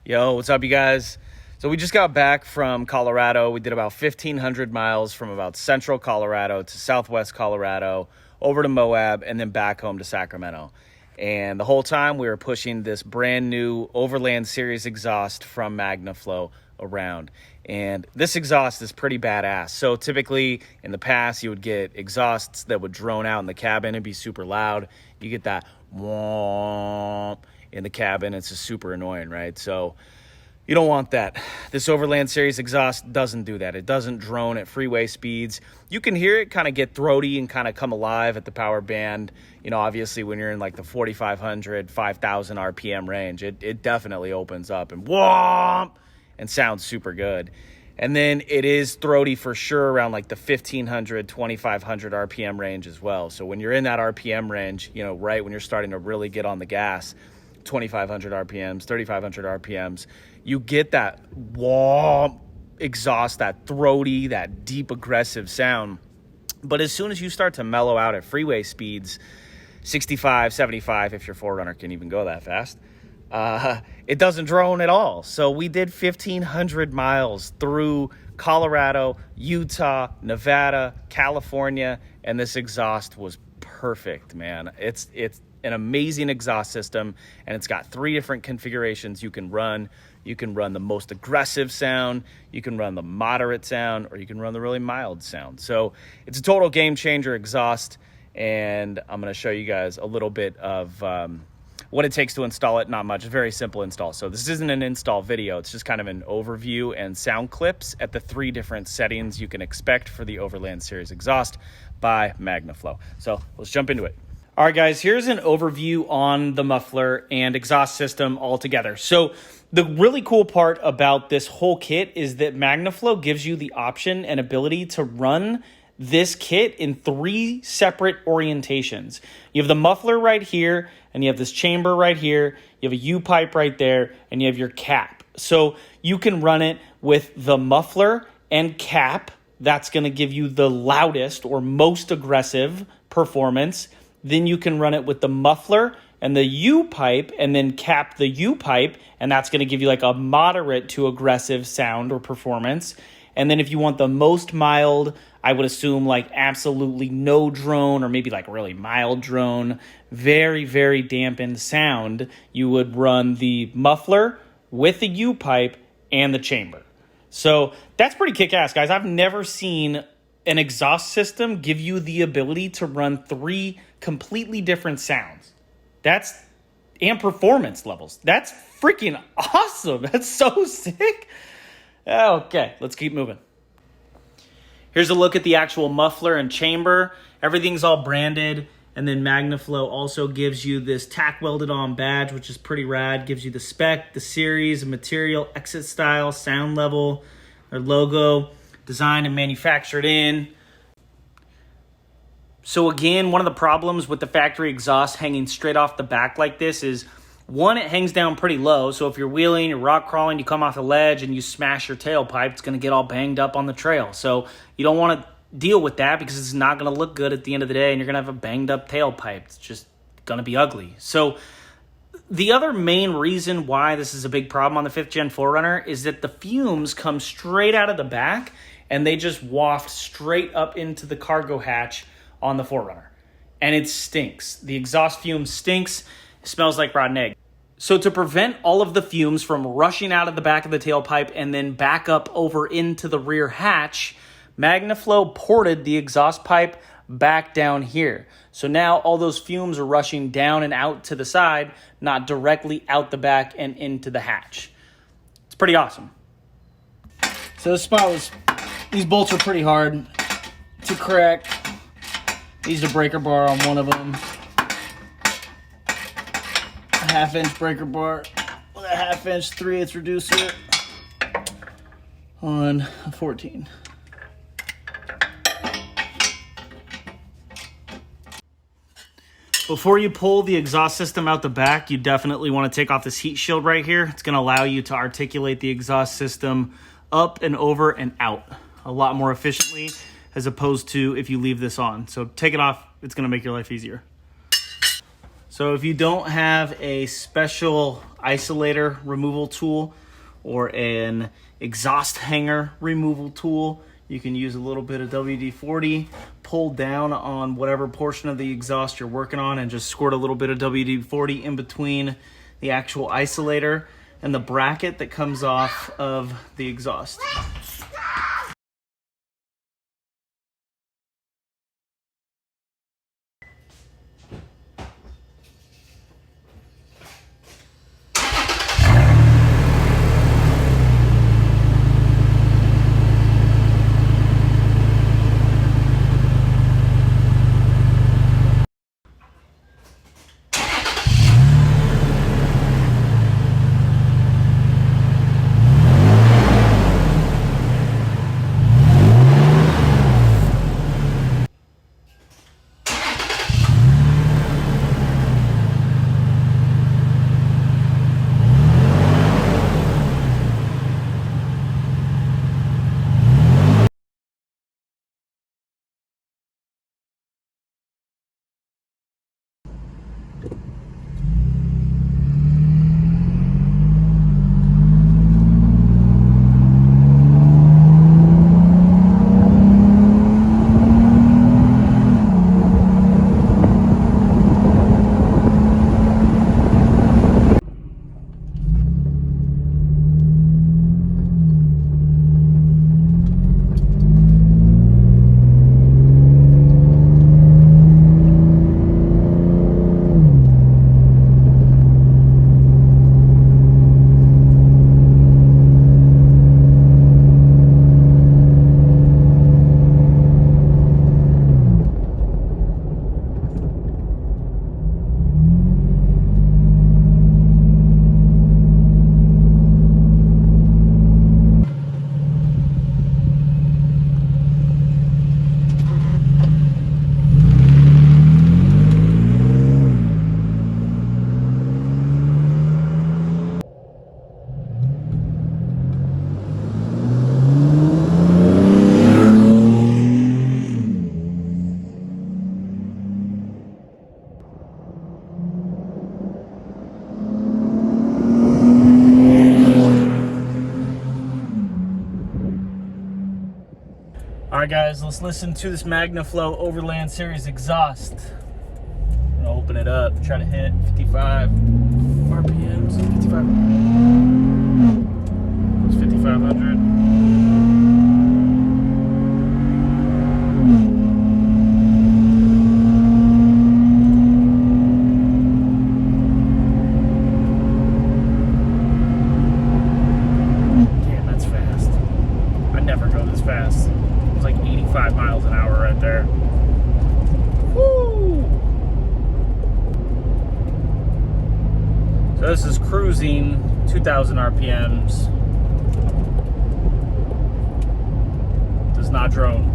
Yo, what's up, you guys? So we just got back from Colorado. We did about 1,500 miles from about central Colorado to southwest Colorado, over to Moab, and then back home to Sacramento. And the whole time we were pushing this brand new Overland Series exhaust from MagnaFlow around. And this exhaust is pretty badass. So typically in the past you would get exhausts that would drone out in the cabin and be super loud. You get that womp in the cabin. It's just super annoying, right? So you don't want that. This Overland Series exhaust doesn't do that. It doesn't drone at freeway speeds. You can hear it kind of get throaty and kind of come alive at the power band. You know, obviously when you're in like the 4,500, 5,000 RPM range, it definitely opens up and whomp and sounds super good. And then it is throaty for sure around like the 1,500, 2,500 RPM range as well. So when you're in that RPM range, you know, right when you're starting to really get on the gas, 2,500 RPMs, 3,500 RPMs, you get that womp exhaust, that throaty, that deep aggressive sound. But as soon as you start to mellow out at freeway speeds, 65, 75, if your 4Runner can even go that fast, it doesn't drone at all. So we did 1,500 miles through Colorado, Utah, Nevada, California, and this exhaust was perfect, man. It's an amazing exhaust system, and it's got 3 different configurations you can run. You can run the most aggressive sound, you can run the moderate sound, or you can run the really mild sound. So it's a total game changer exhaust, and I'm going to show you guys a little bit of what it takes to install it. Not much, very simple install. So this isn't an install video, it's just kind of an overview and sound clips at the 3 different settings you can expect for the Overland Series exhaust by MagnaFlow. So let's jump into it. All right, guys, here's an overview on the muffler and exhaust system altogether. So the really cool part about this whole kit is that MagnaFlow gives you the option and ability to run this kit in 3 separate orientations. You have the muffler right here, and you have this chamber right here, you have a U-pipe right there, and you have your cap. So you can run it with the muffler and cap. That's going to give you the loudest or most aggressive performance. Then you can run it with the muffler and the U-pipe and then cap the U-pipe, and that's going to give you like a moderate to aggressive sound or performance. And then if you want the most mild, I would assume like absolutely no drone or maybe like really mild drone, very, very dampened sound, you would run the muffler with the U-pipe and the chamber. So that's pretty kick-ass, guys. I've never seen an exhaust system give you the ability to run 3 completely different sounds. And performance levels. That's freaking awesome. That's so sick. Okay, let's keep moving. Here's a look at the actual muffler and chamber. Everything's all branded. And then MagnaFlow also gives you this tack welded on badge, which is pretty rad. Gives you the spec, the series, material, exit style, sound level, their logo, designed and manufactured in. So again, one of the problems with the factory exhaust hanging straight off the back like this is, one, it hangs down pretty low. So if you're wheeling, you're rock crawling, you come off the ledge and you smash your tailpipe, it's going to get all banged up on the trail. So you don't want to deal with that because it's not going to look good at the end of the day and you're going to have a banged up tailpipe. It's just going to be ugly. So the other main reason why this is a big problem on the 5th gen 4Runner is that the fumes come straight out of the back and they just waft straight up into the cargo hatch on the 4Runner. And it stinks. The exhaust fume stinks. It smells like rotten egg. So to prevent all of the fumes from rushing out of the back of the tailpipe and then back up over into the rear hatch, MagnaFlow ported the exhaust pipe back down here. So now all those fumes are rushing down and out to the side, not directly out the back and into the hatch. It's pretty awesome. So this spot was, these bolts are pretty hard to crack. Used a breaker bar on one of them. A 1/2-inch breaker bar with a 1/2-inch 3/8 reducer on a 14. Before you pull the exhaust system out the back, you definitely want to take off this heat shield right here. It's going to allow you to articulate the exhaust system up and over and out a lot more efficiently as opposed to if you leave this on. So take it off, it's going to make your life easier. So if you don't have a special isolator removal tool or an exhaust hanger removal tool, you can use a little bit of WD-40, pull down on whatever portion of the exhaust you're working on and just squirt a little bit of WD-40 in between the actual isolator and the bracket that comes off of the exhaust. All right, guys, let's listen to this MagnaFlow Overland Series Exhaust. I'm gonna open it up, try to hit 55 RPMs, 55. It's 5,500. Damn, that's fast. I never go this fast. It's like 85 miles an hour right there. Woo! So this is cruising 2,000 RPMs. Does not drone.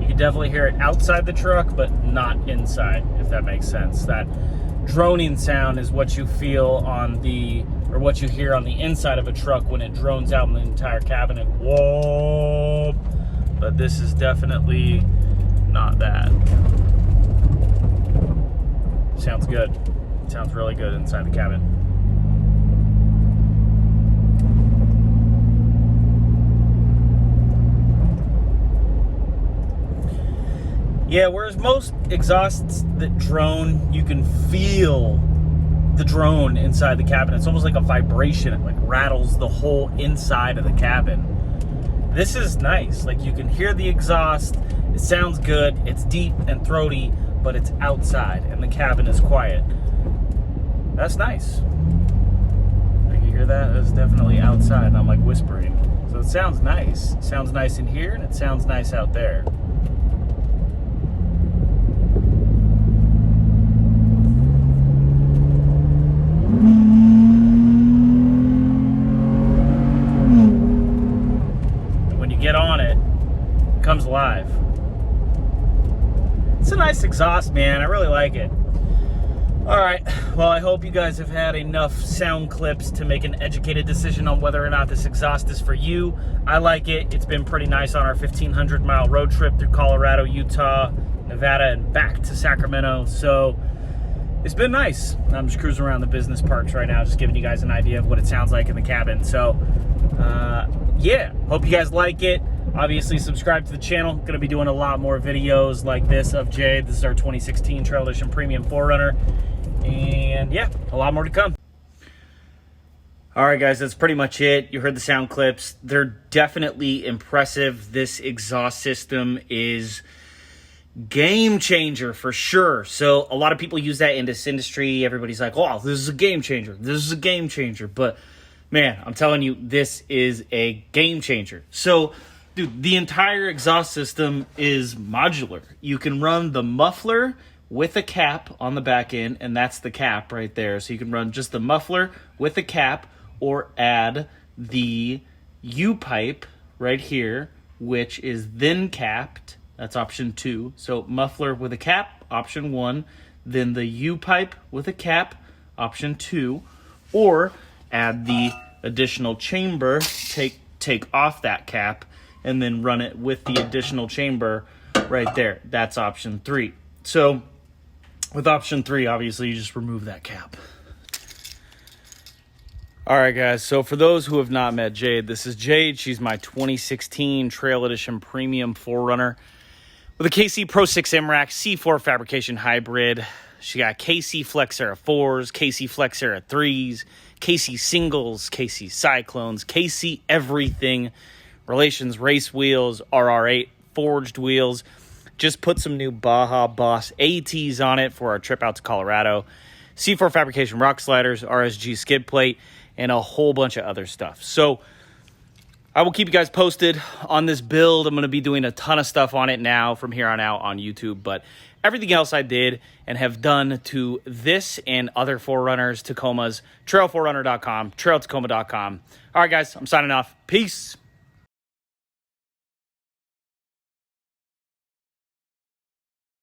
You can definitely hear it outside the truck, but not inside, if that makes sense. That droning sound is what you feel on the, or what you hear on the inside of a truck when it drones out in the entire cabin and whoa. But this is definitely not that. Sounds good. Sounds really good inside the cabin. Yeah, whereas most exhausts that drone, you can feel the drone inside the cabin. It's almost like a vibration. It like rattles the whole inside of the cabin. This is nice. Like you can hear the exhaust. It sounds good. It's deep and throaty, but it's outside and the cabin is quiet. That's nice. Like you hear that? That's definitely outside and I'm like whispering. So it sounds nice. It sounds nice in here and it sounds nice out there. Get on it, it comes alive. It's a nice exhaust, man. I really like it. All right, well, I hope you guys have had enough sound clips to make an educated decision on whether or not this exhaust is for you. I like it. It's been pretty nice on our 1,500-mile road trip through Colorado, Utah, Nevada and back to Sacramento. So it's been nice. I'm just cruising around the business parks right now, just giving you guys an idea of what it sounds like in the cabin. So yeah, hope you guys like it. Obviously, subscribe to the channel. Going to be doing a lot more videos like this of Jade. This is our 2016 Trail Edition Premium 4Runner. And yeah, a lot more to come. All right, guys, that's pretty much it. You heard the sound clips. They're definitely impressive. This exhaust system is game changer for sure. So a lot of people use that in this industry. Everybody's like, oh, this is a game changer. This is a game changer. But man, I'm telling you, this is a game changer. So dude, the entire exhaust system is modular. You can run the muffler with a cap on the back end, and that's the cap right there. So you can run just the muffler with a cap, or add the U-pipe right here, which is then capped. That's option 2. So muffler with a cap, option 1. Then the U-pipe with a cap, option 2. Or add the additional chamber, take off that cap, and then run it with the additional chamber right there. That's option 3. So with option 3, obviously, you just remove that cap. All right, guys, so for those who have not met Jade, this is Jade. She's my 2016 Trail Edition Premium 4Runner with a KC Pro 6 MRAC C4 fabrication hybrid. She got KC Flex Era 4s, KC Flex Era 3s, KC Singles, KC Cyclones, KC everything. Relations race wheels, RR8 forged wheels. Just put some new Baja Boss ATs on it for our trip out to Colorado. C4 fabrication rock sliders, RSG skid plate, and a whole bunch of other stuff. So I will keep you guys posted on this build. I'm going to be doing a ton of stuff on it now from here on out on YouTube. But everything else I did and have done to this and other 4Runners, Tacomas, trail4runner.com, trailtacoma.com. All right, guys, I'm signing off. Peace.